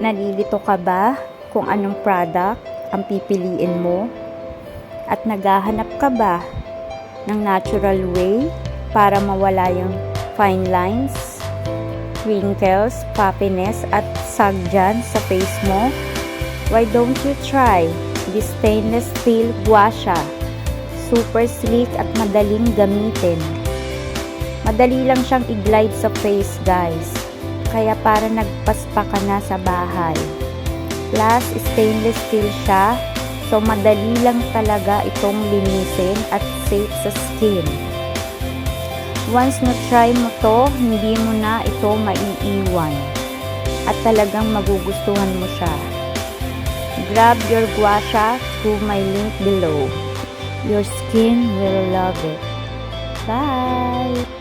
Nalilito ka ba kung anong product ang pipiliin mo? At naghahanap ka ba ng natural way para mawala yung fine lines, wrinkles, puffiness at sag dyan sa face mo? Why don't you try this stainless steel gua sha? Super sleek at madaling gamitin. Madali lang siyang i-glide sa face, guys. Kaya para nagpaspa ka na sa bahay. Plus, stainless steel siya. So, madali lang talaga itong linisin at safe sa skin. Once na-try mo to, hindi mo na ito maiiwan. At talagang magugustuhan mo siya. Grab your gua sha through my link below. Your skin will love it. Bye!